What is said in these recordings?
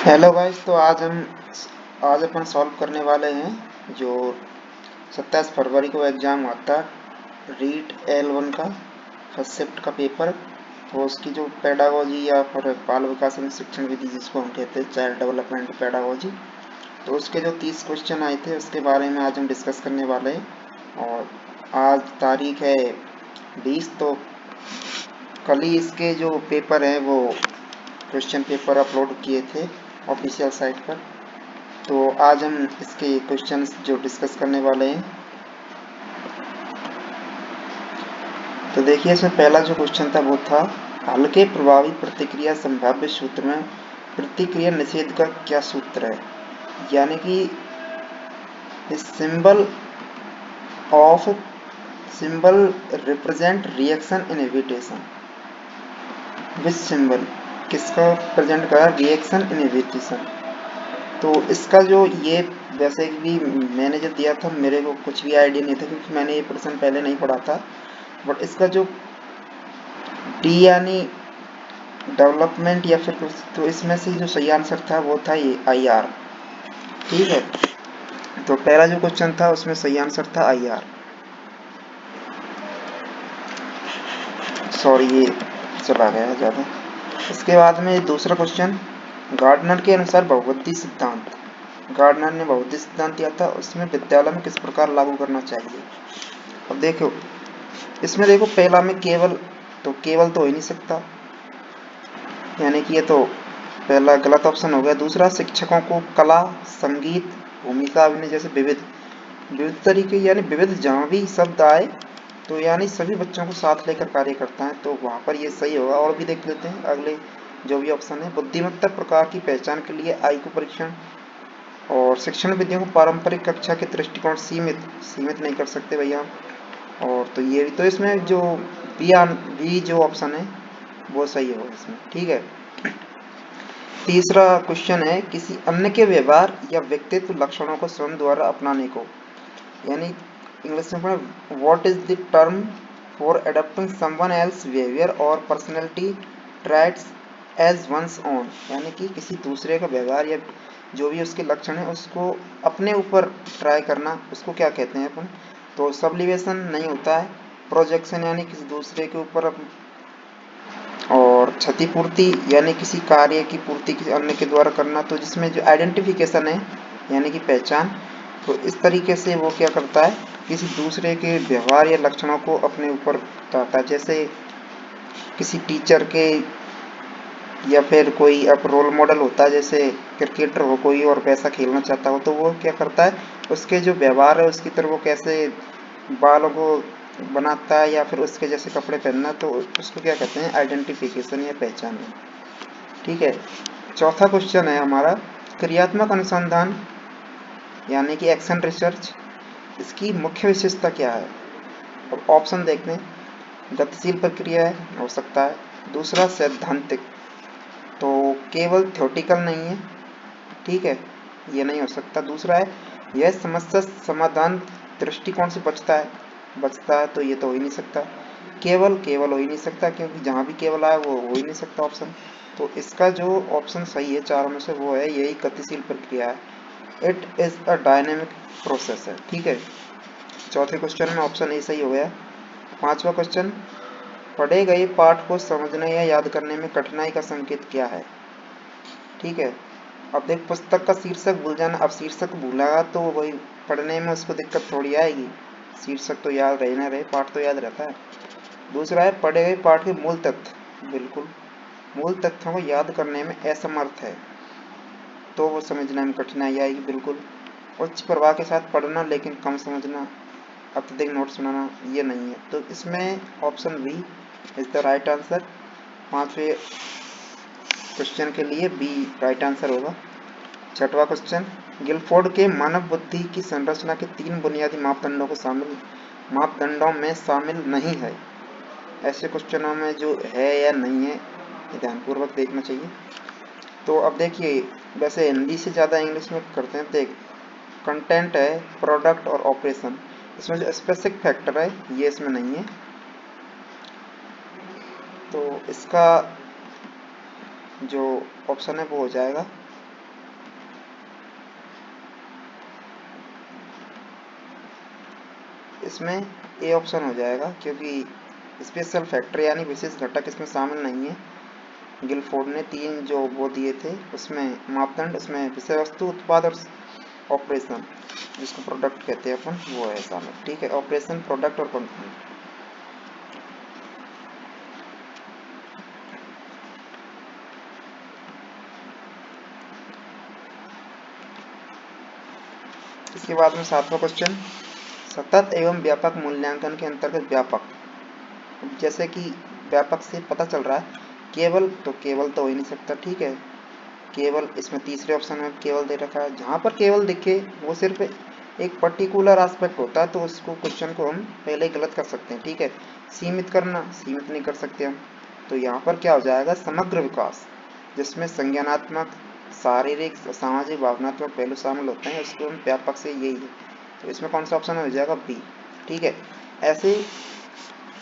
Hello guys. तो आज अपन solve करने वाले हैं जो 27 फरवरी को एग्ज़ाम आता है रीट L1 का फर्स्ट शिफ्ट का पेपर। तो उसकी जो पेडागोजी या फिर बाल विकास एवं शिक्षण विधि जिसको हम कहते हैं चाइल्ड डेवलपमेंट पेडागोजी, तो उसके जो 30 क्वेश्चन आए थे उसके बारे में आज हम डिस्कस करने वाले हैं। और आज तारीख है 20। तो कल ही इसके जो पेपर हैं वो क्वेश्चन पेपर अपलोड किए थे ऑफिशियल साइट पर। तो आज हम इसके क्वेश्चंस जो डिस्कस करने वाले हैं, तो देखिए इसमें पहला जो क्वेश्चन था वो था हल्के प्रभावी प्रतिक्रिया संभाव्य सूत्र में प्रतिक्रिया निषेध का क्या सूत्र है। यानी कि symbol of symbol represent reaction inhibitation, which symbol किसका प्रेजेंट कर रिएक्शन इनहिबिटेशन। तो इसका जो ये वैसे भी मैंने जो दिया था मेरे को कुछ भी आइडिया नहीं था क्योंकि मैंने ये प्रश्न पहले नहीं पढ़ा था। बट इसका जो डी यानी डेवलपमेंट या फिर कुछ, तो इसमें से जो सही आंसर था वो था ये IR। ठीक है, तो पहला जो क्वेश्चन था उसमें सही आंसर था IR। सॉरी ये चला गया ज़्यादा। इसके बाद में दूसरा क्वेश्चन, गार्डनर के अनुसार बहुपदी सिद्धांत, गार्डनर ने बहुपदी सिद्धांत दिया था, उसमें विद्यालय में किस प्रकार लागू करना चाहिए। अब देखो इसमें देखो पहला में केवल, तो केवल तो हो ही नहीं सकता, यानी कि ये तो पहला गलत ऑप्शन हो गया। दूसरा शिक्षकों को कला संगीत भूमिका अभिनय जैसे विविध विविध तरीके यानी विविध जहाँ भी शब्द आए तो यानी सभी बच्चों को साथ लेकर कार्य करता है, तो वहाँ पर ये सही होगा। और भी देख लेते हैं अगले जो भी ऑप्शन है, बुद्धिमत्ता प्रकार की पहचान के लिए IQ परीक्षण और शिक्षण विधियों को पारंपरिक कक्षा के दृष्टिकोण सीमित सीमित नहीं कर सकते भैया। और तो ये भी, तो इसमें जो बी जो ऑप्शन है वो सही होगा इसमें। ठीक है, तीसरा क्वेश्चन है किसी अन्य के व्यवहार या व्यक्तित्व लक्षणों को स्वयं द्वारा अपनाने को, यानी इंग्लिश में पढ़े what is the term for adopting someone else behaviour और personality traits as one's own, यानी कि किसी दूसरे का व्यवहार या जो भी उसके लक्षण है उसको अपने ऊपर ट्राई करना, उसको क्या कहते हैं अपन। तो सब्लिवेशन नहीं होता है, प्रोजेक्शन यानी किसी दूसरे के ऊपर और क्षतिपूर्ति यानी किसी कार्य की पूर्ति किसी अन्य के द्वारा करना, तो जिसमें जो आइडेंटिफिकेशन है यानी कि पहचान, तो इस तरीके से वो क्या करता है किसी दूसरे के व्यवहार या लक्षणों को अपने ऊपर उतारता है। जैसे किसी टीचर के या फिर कोई अब रोल मॉडल होता है, जैसे क्रिकेटर हो कोई और वैसा खेलना चाहता हो, तो वो क्या करता है उसके जो व्यवहार है उसकी तरह वो कैसे बालों को बनाता है या फिर उसके जैसे कपड़े पहनना, तो उसको क्या कहते हैं आइडेंटिफिकेशन या पहचान है। ठीक है, चौथा क्वेश्चन है हमारा क्रियात्मक अनुसंधान यानी कि एक्शन रिसर्च, इसकी मुख्य विशेषता क्या है। अब ऑप्शन देखते हैं, गतिशील प्रक्रिया है हो सकता है, दूसरा सैद्धांतिक, तो केवल थ्योरेटिकल नहीं है, ठीक है ये नहीं हो सकता। दूसरा है यह समस्या समाधान दृष्टिकोण से बचता है, तो ये तो हो ही नहीं सकता। केवल केवल हो ही नहीं सकता क्योंकि जहाँ भी केवल आए वो हो ही नहीं सकता ऑप्शन। तो इसका जो ऑप्शन सही है चारों में से वो है यही गतिशील प्रक्रिया है, it is a dynamic process है। ठीक है, चौथे क्वेश्चन में ऑप्शन ए सही हो गया। पांचवा क्वेश्चन, पढ़े गए पाठ को समझने या याद करने में कठिनाई का संकेत क्या है। ठीक है, अब देख पुस्तक का शीर्षक भूल जाना, अब शीर्षक भूला तो वही पढ़ने में उसको दिक्कत थोड़ी आएगी, शीर्षक तो याद रहे ना रहे, पाठ तो याद रहता है। दूसरा है पढ़े गए पाठ के मूल तथ्य, बिल्कुल मूल तथ्यों को याद करने में असमर्थ है तो वो समझने में कठिनाई आएगी, बिल्कुल। उच्च प्रवाह के साथ पढ़ना लेकिन कम समझना, अत्यधिक नोट्स बनाना, ये नहीं है, तो इसमें option B is the right answer. पांचवे क्वेश्चन के लिए बी राइट आंसर होगा। छठवां क्वेश्चन, गिलफोर्ड के मानव बुद्धि की संरचना के 3 बुनियादी मापदंडों में शामिल नहीं है। ऐसे क्वेश्चनों में जो है या नहीं है ध्यानपूर्वक देखना चाहिए। तो अब देखिए वैसे हिंदी से ज़्यादा इंग्लिश में करते हैं, देख कंटेंट है, प्रोडक्ट और ऑपरेशन, इसमें जो स्पेसिफिक फैक्टर है ये इसमें नहीं है, तो इसका जो ऑप्शन है वो हो जाएगा इसमें ए ऑप्शन हो जाएगा, क्योंकि स्पेशल फैक्टर यानी विशेष घटक इसमें शामिल नहीं है। गिलफोर्ड ने 3 जो वो दिए थे उसमें मापदंड, उसमें विषय वस्तु, उत्पाद और ऑपरेशन, जिसको प्रोडक्ट कहते हैं अपन, वो है शामिल। ठीक है, ऑपरेशन, प्रोडक्ट और कंपोनेंट। इसके बाद में 7वां क्वेश्चन, सतत एवं व्यापक मूल्यांकन के अंतर्गत व्यापक, जैसे कि व्यापक से पता चल रहा है केवल, तो केवल तो हो ही नहीं सकता। ठीक है, केवल इसमें तीसरे ऑप्शन में केवल दे रखा है। जहाँ पर केवल दिखे वो सिर्फ एक पर्टिकुलर एस्पेक्ट होता है, तो उसको क्वेश्चन को हम पहले ही गलत कर सकते हैं। ठीक है, सीमित करना, सीमित नहीं कर सकते हम। तो यहाँ पर क्या हो जाएगा, समग्र विकास, जिसमें संज्ञानात्मक, शारीरिक, सामाजिक, भावनात्मक पहलू शामिल होते हैं, उसको हम व्यापक से यही है। तो इसमें कौन सा ऑप्शन हो जाएगा, बी। ठीक है, ऐसे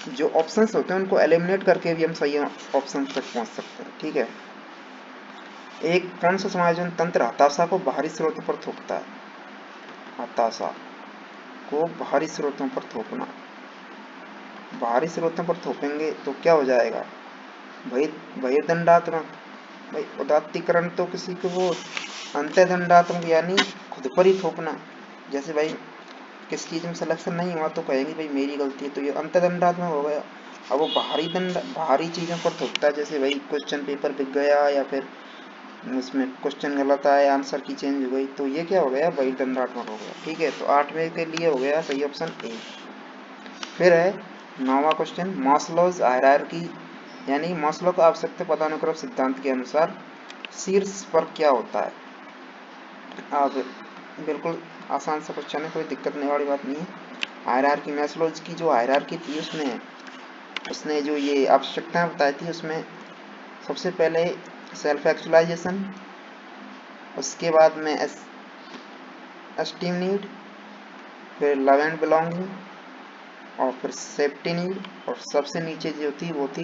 जो ऑप्शंस होते हैं उनको एलिमिनेट करके भी हम सही ऑप्शन तक पहुंच सकते हैं। ठीक है, एक कौन सा समायोजन तंत्र हताशा को बाहरी स्रोतों पर थोपता है, हताशा को बाहरी स्रोतों पर थोपना, बाहरी स्रोतों पर थोपेंगे तो क्या हो जाएगा, बहिर्दंडात्मक, भाई उदात्तीकरण तो किसी को, वो अंतर्दंडात्मक यानी खुद पर ही थोपना। जैसे भाई किस चीज में सिलेक्शन नहीं हुआ तो कहेंगे भाई मेरी गलती है, तो ये अंतर्दंडात्मक हो गया। अब वो बाहरी चीजों पर थोपता है, जैसे भाई क्वेश्चन पेपर बिक गया या फिर उसमें क्वेश्चन गलत आया, आंसर की चेंज हो गई, तो ये क्या हो गया, बहिर्दंडात्मक हो गया। ठीक है, तो 8वें के लिए हो गया सही ऑप्शन ए। फिर है 9वां क्वेश्चन, मास्लोज हायरार्की यानी मास्लो का आवश्यकता पदानुक्रम सिद्धांत के अनुसार शीर्ष पर क्या होता है। अब बिल्कुल आसान सा क्वेश्चन है, कोई दिक्कत नहीं वाली बात नहीं है। हायरार्की, मैस्लोज की जो हायरार्की थी उसने जो ये आवश्यकताएं बताई थी, उसमें सबसे पहले सेल्फ एक्चुअलाइजेशन, उसके बाद में एस्टीम नीड, फिर लव एंड बिलोंगिंग, और फिर सेफ्टी नीड, और सबसे नीचे जो थी वो थी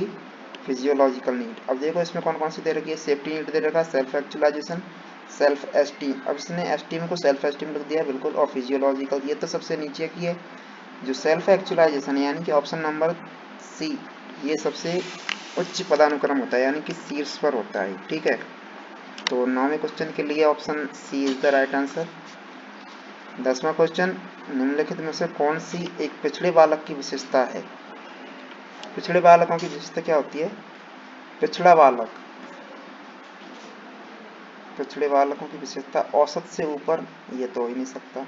फिजियोलॉजिकल नीड। अब देखो इसमें कौन कौन सी दे रखी है, सेफ्टी नीड दे रखा है, सेल्फ एक्चुअलाइजेशन, सेल्फ एस्टीम, अब इसने एस्टीम को सेल्फ एस्टीम लिख दिया बिल्कुल, और फिजियोलॉजिकल ये तो सबसे नीचे की है। जो सेल्फ एक्चुअलाइजेशन यानी कि ऑप्शन नंबर सी, ये सबसे उच्च पदानुक्रम होता है, यानी कि शीर्ष पर होता है। ठीक है, तो 9वें क्वेश्चन के लिए option C is the right answer. 10वां क्वेश्चन, निम्नलिखित में से कौन सी एक पिछड़े बालक की विशेषता है। पिछड़े बालकों की विशेषता क्या होती है, पिछड़ा बालक, पिछड़े बालकों की विशेषता औसत से ऊपर, ये तो हो ही नहीं सकता।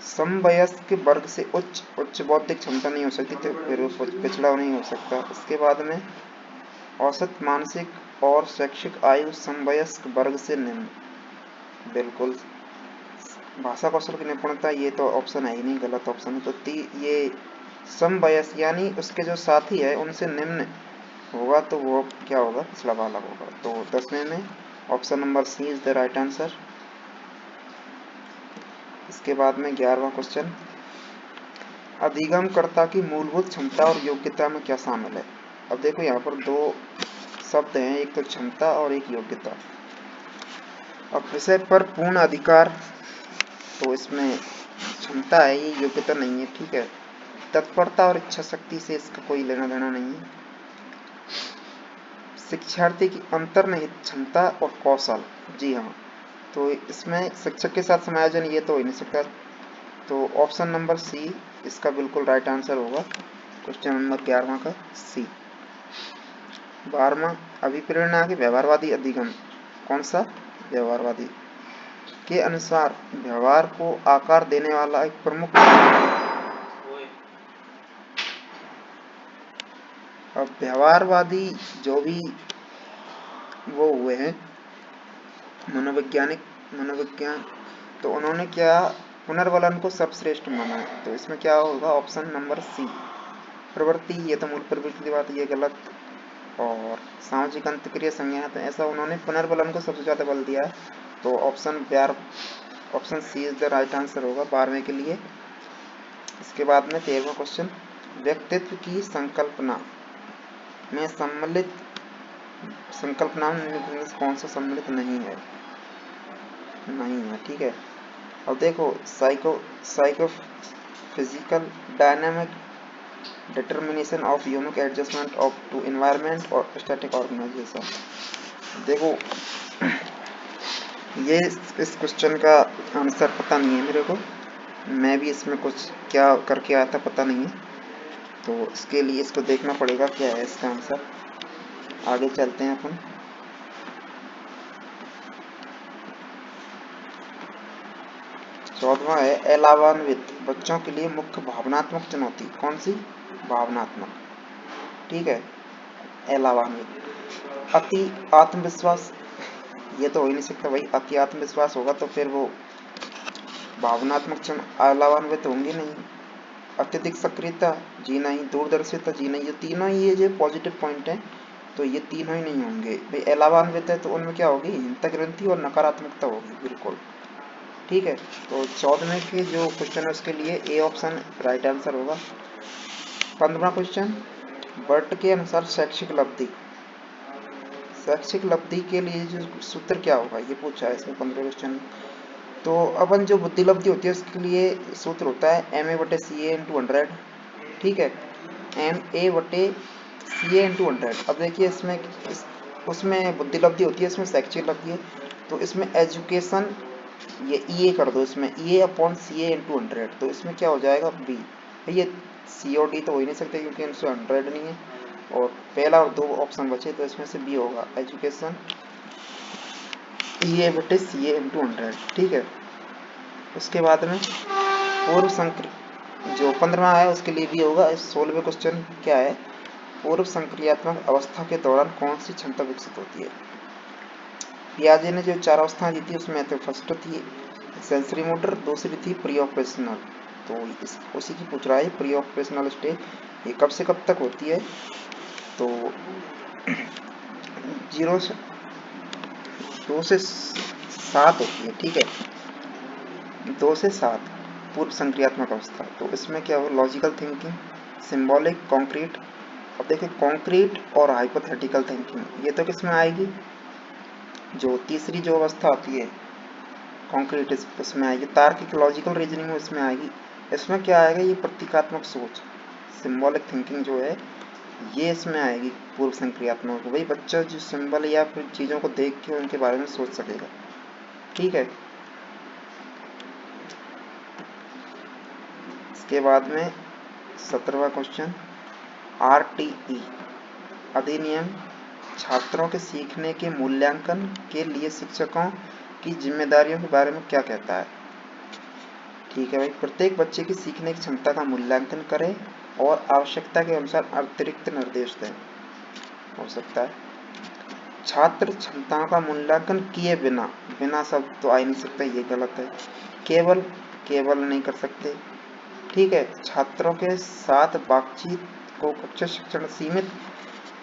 समवयस्क वर्ग से उच्च बौद्धिक क्षमता नहीं हो सकती, तो फिर वो पिछड़ा नहीं हो सकता। इसके बाद में औसत मानसिक और शैक्षिक आयु समवयस्क वर्ग से निम्न, बिल्कुल। भाषा कौशल की निपुणता, ये तो ऑप्शन है ही नहीं, गलत ऑप्शन है। तो ये समवयस्क यानी उसके जो साथी है उनसे निम्न होगा, तो वो क्या होगा, पिछड़ा बालक होगा। तो 10वें में option number C is the right answer. इसके बाद में 11वां क्वेश्चन, अधिगमकर्ता की मूलभूत क्षमता और योग्यता में क्या शामिल है। अब देखो यहाँ पर दो शब्द हैं, एक तो क्षमता और एक योग्यता। अब विषय पर पूर्ण अधिकार, तो इसमें क्षमता है, ये योग्यता नहीं है। ठीक है, तत्परता और इच्छा शक्ति से इसका कोई लेना देना नहीं है। शिक्षार्थी की अंतर्निहित क्षमता और कौशल, जी हाँ, तो इसमें शिक्षक के साथ समायोजन, ये तो हो ही नहीं सकता। तो ऑप्शन नंबर सी इसका बिल्कुल राइट आंसर होगा, क्वेश्चन नंबर 11वां का सी। 12वां, अभिप्रेरणा के व्यवहारवादी अधिगम, कौन सा, व्यवहारवादी के अनुसार व्यवहार को आकार देने वाला एक प्रमुख, अब व्यवहारवादी जो भी वो हुए हैं मनोविज्ञान, तो उन्होंने क्या, पुनर्बलन को सर्वश्रेष्ठ माना है। तो इसमें क्या होगा, ऑप्शन नंबर सी। प्रवृत्ति, ये तो मूल प्रवृत्ति की बात, ये गलत। और सामाजिक अंतक्रिया संज्ञा, तो ऐसा उन्होंने पुनर्बलन को सबसे ज्यादा बल दिया है। तो option C is the right answer होगा 12वें के लिए। इसके बाद में 13वां क्वेश्चन, व्यक्तित्व की संकल्पना में सम्मिलित, संकल्पना में कौन सा सम्मिलित नहीं है, नहीं है। ठीक है, अब देखो physical dynamic determination of unique adjustment of to environment और स्टैटिक ऑर्गेनाइजेशन। देखो ये इस क्वेश्चन का आंसर पता नहीं है मेरे को, मैं भी इसमें कुछ क्या करके आया था पता नहीं है, तो इसके लिए इसको देखना पड़ेगा क्या है इसका आंसर। आगे चलते हैं अपन। चौदवा है अलावान्वित बच्चों के लिए मुख्य भावनात्मक चुनौती। कौन सी? भावनात्मक, ठीक है। अलावान्वित अति आत्मविश्वास, ये तो हो ही नहीं सकता भाई, अति आत्मविश्वास होगा तो फिर वो भावनात्मक अलावान्वित होंगे नहीं। अत्यधिक सक्रियता, जी नहीं। दूरदर्शिता, जी नहीं। ये तीनों ही ये जो पॉजिटिव पॉइंट है, तो ये तीनों ही नहीं होंगे भाई। अलावान्वित है तो उनमें क्या होगी? हिंसक ग्रंथि और नकारात्मकता होगी, बिल्कुल ठीक है। तो 14वें के जो क्वेश्चन है उसके लिए ए ऑप्शन राइट आंसर होगा। 15वां क्वेश्चन, बर्ट के अनुसार शैक्षिक लब्धि, शैक्षिक लब्धि के लिए जो सूत्र क्या होगा ये पूछा है इसमें 15 क्वेश्चन। तो अपन जो बुद्धि लब्धि होती है उसके लिए सूत्र होता है MA/CA/100, ठीक है। MA/CA/100। अब देखिए इसमें उसमें बुद्धि लब्धि होती है, इसमें शैक्षिक लब्धि है, तो इसमें एजुकेशन ये EA कर दो, इसमें EA/CA/100, तो इसमें क्या हो जाएगा? B। ये C और D तो हो ही नहीं सकते क्योंकि इनसे 100 नहीं है, और पहला और दो ऑप्शन बचे तो इसमें से B होगा, एजुकेशन EA/CA/100, ठीक है। उसके बाद में पूर्व संक्रिय जो 15वां है उसके लिए भी होगा। 16वें क्वेश्चन क्या है? पूर्व संक्रियात्मक अवस्था के दौरान कौन सी क्षमता विकसित होती है? पियाजे ने जो 4 अवस्थाएं दी थी उसमें तो फर्स्ट थी सेंसरी मोटर, दूसरी थी प्री ऑपरेशनल, तो उसी की पूछ रहा है प्री ऑपरेशनल स्टेज, ये कब से कब तक होती है? तो 2 से 7 होती है, ठीक है। 2 से 7 पूर्व संक्रियात्मक अवस्था। तो इसमें क्या हो? Logical thinking, symbolic, concrete. अब देखिए कॉन्क्रीट और हाइपोथेटिकल थिंकिंग, ये तो किस में आएगी? जो तीसरी जो अवस्था आती है कॉन्क्रीट, उसमें आएगी। तार्किक लॉजिकल रीजनिंग में उसमें आएगी। इसमें क्या आएगा? ये प्रतीकात्मक सोच, सिंबॉलिक थिंकिंग जो है ये इसमें आएगी पूर्व संक्रियात्मक। वही बच्चा जो सिंबल या फिर चीज़ों को देख के उनके बारे में सोच सकेगा, ठीक है। इसके बाद में 17वां क्वेश्चन, RTE अधिनियम छात्रों के सीखने के मूल्यांकन के लिए शिक्षकों की जिम्मेदारियों के बारे में क्या कहता है? ठीक है भाई, प्रत्येक बच्चे की सीखने की क्षमता का मूल्यांकन करें और आवश्यकता के अनुसार अतिरिक्त निर्देश दें। हो सकता है छात्र क्षमताओं का मूल्यांकन किए बिना, बिना शब्द तो आ ही नहीं सकता, ये गलत है। केवल, केवल नहीं कर सकते, ठीक है। छात्रों के साथ बातचीत को कक्षा शिक्षण सीमित,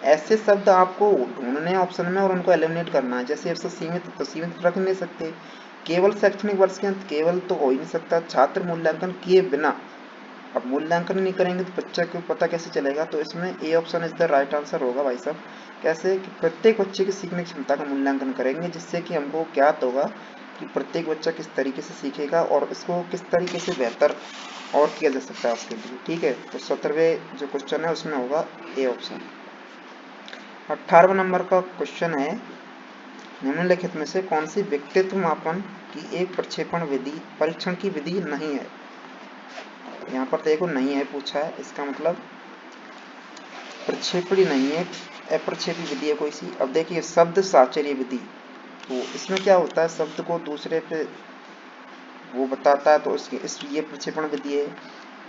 ऐसे शब्द आपको ढूंढने ऑप्शन में और उनको एलिमिनेट करना है। जैसे इससे सीमित तो सीमित रख नहीं सकते। केवल शैक्षणिक वर्ष के अंत, केवल तो हो ही नहीं सकता। छात्र मूल्यांकन किए बिना, अब मूल्यांकन नहीं करेंगे तो बच्चा को पता कैसे चलेगा? तो इसमें A option is the right answer होगा भाई साहब। कैसे? कि प्रत्येक बच्चे की सीखने की क्षमता का मूल्यांकन करेंगे, जिससे कि हमको ज्ञात होगा कि प्रत्येक बच्चा किस तरीके से सीखेगा और इसको किस तरीके से बेहतर और किया जा सकता है उसके लिए, ठीक है। तो 17वें जो क्वेश्चन है उसमें होगा ए ऑप्शन। 18वें नंबर का क्वेश्चन है, निम्नलिखित में से कौन सी व्यक्तित्व मापन की एक प्रक्षेपण विधि परीक्षण की विधि नहीं है? यहाँ पर देखो नहीं है पूछा है, इसका मतलब प्रक्षेपणी नहीं है, अप्रक्षेपी विधि है कोई सी। अब देखिए शब्द साहचर्य विधि, तो इसमें क्या होता है? शब्द को दूसरे पे वो बताता है, तो इस ये प्रक्षेपण विधि है।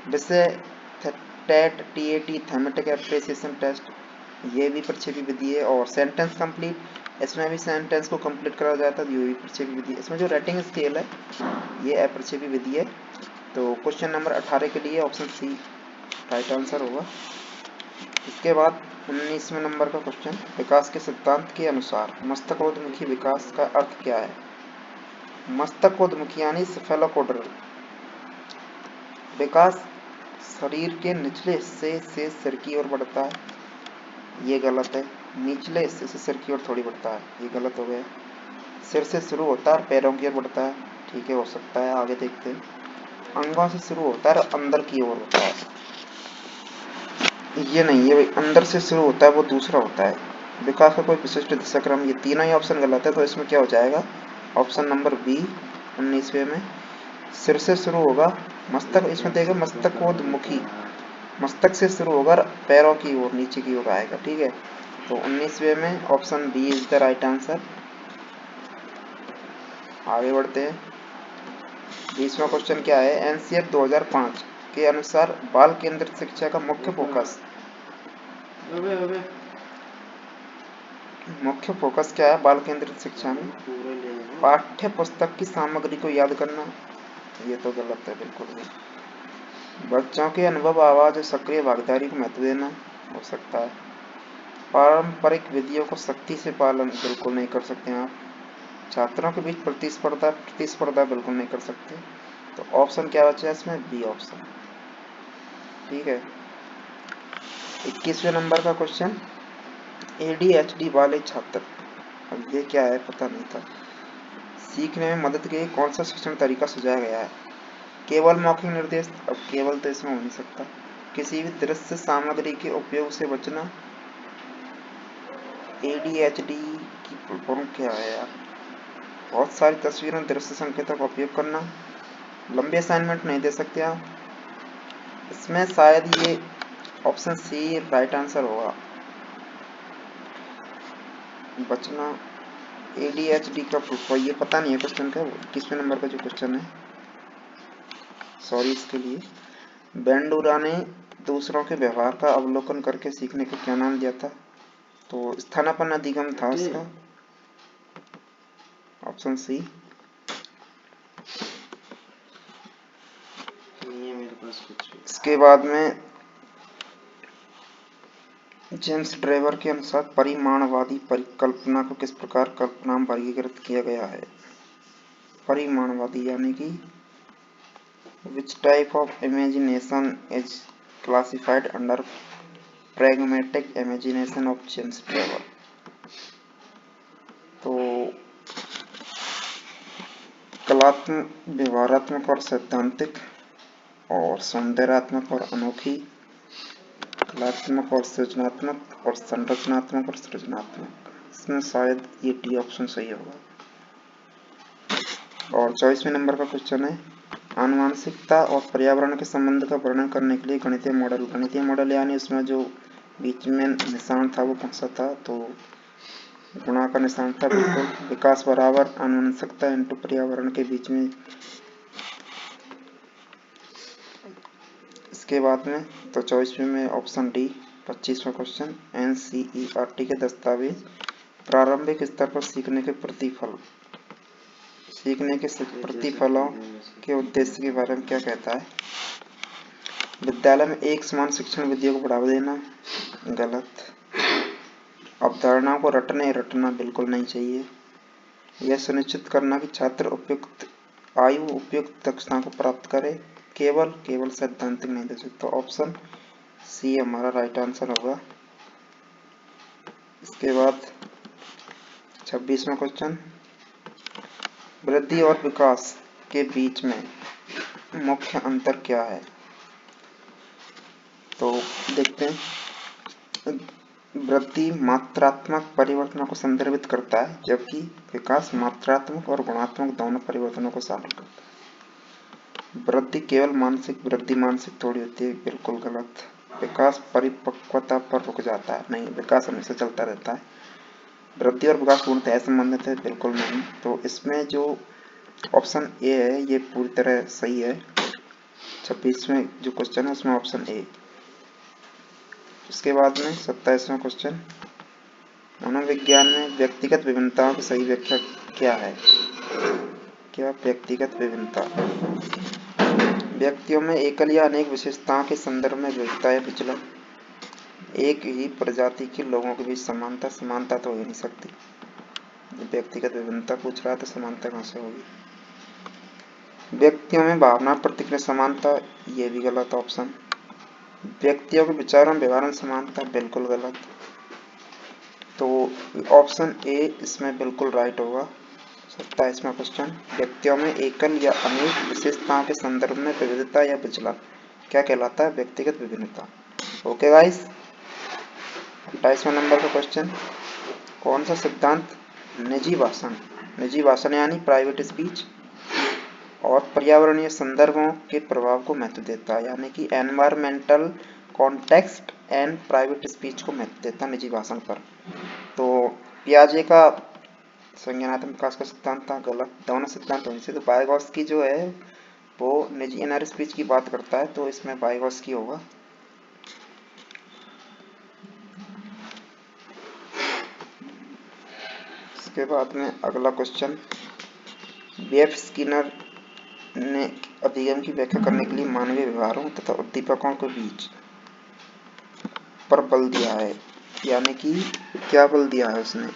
विषय टेट, TAT थैमेटिक एप्रिसिएशन टेस्ट, ये भी प्रक्षेपी विधि है। और सेंटेंस कंप्लीट, इसमें भी सेंटेंस को कंप्लीट करा जाता है, ये भी प्रक्षेपी विधि है। इसमें जो रेटिंग स्केल है ये अप्रक्षेपी विधि है। तो क्वेश्चन नंबर 18 के लिए ऑप्शन सी राइट आंसर होगा। इसके बाद 19वें नंबर का क्वेश्चन, विकास के सिद्धांत के अनुसार मस्तकोन्मुखी विकास का अर्थ क्या है? मस्तकोन्मुखी यानी सेफेलोपोडल विकास शरीर के निचले हिस्से से सिर की ओर बढ़ता है, ये गलत है। निचले हिस्से से सिर की ओर थोड़ी बढ़ता है, ये गलत हो गया। सिर से शुरू होता है और पैरों की ओर बढ़ता है, ठीक है, हो सकता है। आगे देखते हैं। अंगों से शुरू होता है और अंदर की ओर होता है। ये नहीं, ये भाई अंदर से शुरू होता है, वो दूसरा होता है। विकास का कोई विशिष्ट दिशाक्रम, ये तीनों ही ऑप्शन गलत है, तो इसमें क्या हो जाएगा, ऑप्शन नंबर बी 19वें में सिर से शुरू होगा, मस्तक, इसमें देखो मस्तकोद्मुखी, मस्तक से शुरू होगा पैरों की ओर नीचे की ओर आएगा, ठीक है। तो 19वें में option B is the right answer. आगे बढ़ते हैं। 20वां क्वेश्चन क्या है, एनसीएफ 2005 के अनुसार बाल केंद्रित शिक्षा का मुख्य फोकस क्या है बाल केंद्रित शिक्षा में, पाठ्य पुस्तक की सामग्री को याद करना, ये तो गलत है बिल्कुल भी। बच्चों के अनुभव, आवाज और सक्रिय भागीदारी को महत्व देना, हो सकता है। पारंपरिक विधियों को सख्ती से पालन, बिल्कुल नहीं कर सकते आप। छात्रों के बीच प्रतिस्पर्धा बिल्कुल नहीं कर सकते। तो ऑप्शन क्या बचा है इसमें, बी ऑप्शन, ठीक है। 21वें नंबर का क्वेश्चन, एडीएचडी वाले छात्र, अब ये क्या है पता नहीं था, सीखने में मदद के लिए कौन सा शिक्षण तरीका सुझाया गया है। केवल मौखिक निर्देश, अब केवल तो इसमें हो नहीं सकता। किसी भी दृश्य सामग्री के उपयोग से बचना, एडीएचडी की फुल फॉर्म क्या है यार, बहुत सारी तस्वीरों दृश्य संकेतों का उपयोग करना, लंबे असाइनमेंट नहीं दे सकते आप। इसमें शायद ये ऑप्शन सी राइट आंसर होगा, बचना। एडीएचडी का फुल फॉर्म ये पता नहीं है क्वेश्चन का, 21वें नंबर का जो क्वेश्चन है, सॉरी इसके लिए। बेंडूरा ने दूसरों के व्यवहार का अवलोकन करके सीखने को क्या नाम दिया था, तो स्थानापन्न अधिगम था उसका, ऑप्शन सी। इसके बाद में जेम्स ड्रेवर के अनुसार परिमाणवादी परिकल्पना को किस प्रकार कल्पना में वर्गीकृत किया गया है। परिमाणवादी यानी कि which type of imagination is classified under pragmatic imagination of James Drever. तो कलात्मक, व्यवहारात्मक और सैद्धांतिक, और सौंदर्यात्मक और अनोखी, कलात्मक और सृजनात्मक, और संरचनात्मक और सृजनात्मक। इसमें शायद ये डी ऑप्शन सही होगा। और 24वें नंबर का क्वेश्चन है, आनुवांशिकता और पर्यावरण के संबंध का वर्णन करने के लिए गणितीय मॉडल, गणितीय मॉडल यानी उसमें जो बीच में निशान था वो कौन सा था, तो गुणा का निशान था, बिल्कुल। विकास बराबर आनुवंशिकता इंटू पर्यावरण के बीच में। इसके बाद में तो 24वें में ऑप्शन डी। 25वां क्वेश्चन, एनसीईआरटी के दस्तावेज प्रारंभिक स्तर पर सीखने के प्रतिफल, सीखने के प्रतिफलों के उद्देश्य के बारे में क्या कहता है। विद्यालय में एक समान शिक्षण विधियों को बढ़ावा देना, गलत। अवधारणाओं को रटना बिल्कुल नहीं चाहिए। यह सुनिश्चित करना कि छात्र उपयुक्त आयु उपयुक्त दक्षताओं को प्राप्त करे, केवल सैद्धांतिक नहीं दे सकते। ऑप्शन सी हमारा राइट आंसर होगा। इसके बाद 26वां क्वेश्चन, वृद्धि और विकास के बीच में मुख्य अंतर क्या है। तो देखते हैं, वृद्धि मात्रात्मक परिवर्तनों को संदर्भित करता है, जबकि विकास मात्रात्मक और गुणात्मक दोनों परिवर्तनों को शामिल करता है। वृद्धि केवल मानसिक, वृद्धि मानसिक थोड़ी होती है, बिल्कुल गलत। विकास परिपक्वता पर रुक जाता है, नहीं, विकास हमेशा चलता रहता है। वृद्धि और विकास पूर्णतः संबंधित है, बिल्कुल नहीं। तो इसमें जो ऑप्शन ए है ये पूरी तरह सही है। 26वें जो क्वेश्चन है उसमें ऑप्शन ए। उसके बाद में 27वां क्वेश्चन, मनोविज्ञान में व्यक्तिगत विभिन्नताओं की सही व्याख्या क्या है। क्या व्यक्तिगत विभिन्नता, व्यक्तियों में एकल या अनेक विशेषताओं के संदर्भ में विविधता या विचलन, एक ही प्रजाति के लोगों के बीच समानता तो हो ही नहीं सकती। व्यक्तिगत विभिन्नता पूछ रहा है तो समानता कहाँ से होगी। व्यक्तियों में भावना प्रतिक्रिया समानता, ये भी गलत ऑप्शन। व्यक्तियों के विचारों व्यवहार में समानता, बिल्कुल गलत। तो ऑप्शन ए इसमें बिल्कुल राइट होगा, 27वां क्वेश्चन, व्यक्तियों में एकल या अनेक विशेषताओं के संदर्भ में विविधता या विचलन क्या कहलाता है? व्यक्तिगत विभिन्नता। ओके गाइस, 28वां नंबर का क्वेश्चन, कौन सा सिद्धांत निजी भाषण यानी प्राइवेट स्पीच और पर्यावरणीय संदर्भों के प्रभाव को महत्व देता है, यानी कि environmental context and private speech को महत्व देता है निजी भाषण पर। तो पियाजे का संज्ञानात्मक विकास का सिद्धांत था, गलत। दोनों सिद्धांत होने से तो वाइगोत्स्की जो है वो निजी इनर स्पीच की बात करता है, तो इसमें वाइगोत्स्की होगा। इसके बाद में अगला क्वेश्चन, बीएफ स्किनर ने अधिगम की व्याख्या करने के लिए मानवीय व्यवहारों तथा उद्दीपकों के बीच पर बल दिया है, यानी कि क्या बल दिया है उसने?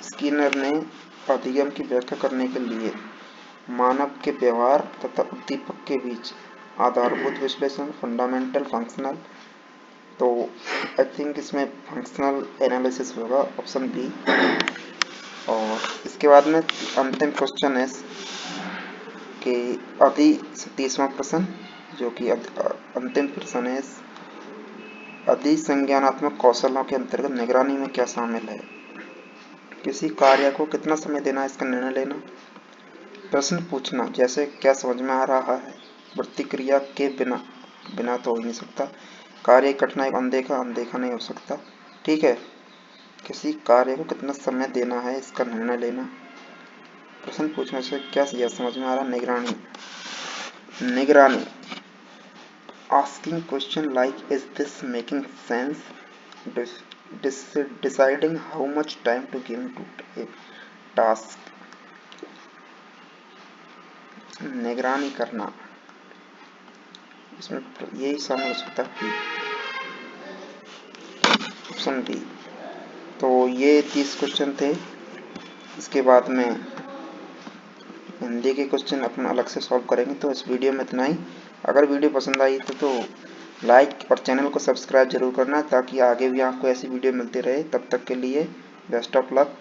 स्किनर ने अधिगम की व्याख्या करने के लिए मानव के व्यवहार तथा उद्दीपक के बीच आधारभूत विश्लेषण, फंडामेंटल फंक्शनल, तो आई थिंक इसमें फंक्शनल एनालिसिस होगा, ऑप्शन बी। और इसके बाद में अंतिम क्वेश्चन है कि 30वां प्रश्न, जो कि अंतिम प्रश्न है, अधिसंज्ञानात्मक कौशलों के अंतर्गत निगरानी में क्या शामिल है? किसी कार्य को कितना समय देना है, इसका निर्णय लेना, प्रश्न पूछना, जैसे क्या समझ में आ रहा है, प्रतिक्रिया के बिना तो हो ही नहीं सकता, कार्य की कठिनाई को अनदेखा नहीं हो सकता, ठीक है। किसी कार्य को कितना समय देना है, इसका निर्णय लेना, प्रश्न पूछने से क्या समझ में आ रहा है, निगरानी। Asking question like is this making sense, deciding how much time to give to a task, निगरानी करना, इसमें यही शामिल हो सकता है, ऑप्शन बी। तो ये 30 क्वेश्चन थे। इसके बाद में हिंदी के क्वेश्चन अपना अलग से सॉल्व करेंगे। तो इस वीडियो में इतना ही। अगर वीडियो पसंद आई तो लाइक और चैनल को सब्सक्राइब जरूर करना, ताकि आगे भी आपको ऐसी वीडियो मिलती रहे। तब तक के लिए बेस्ट ऑफ लक।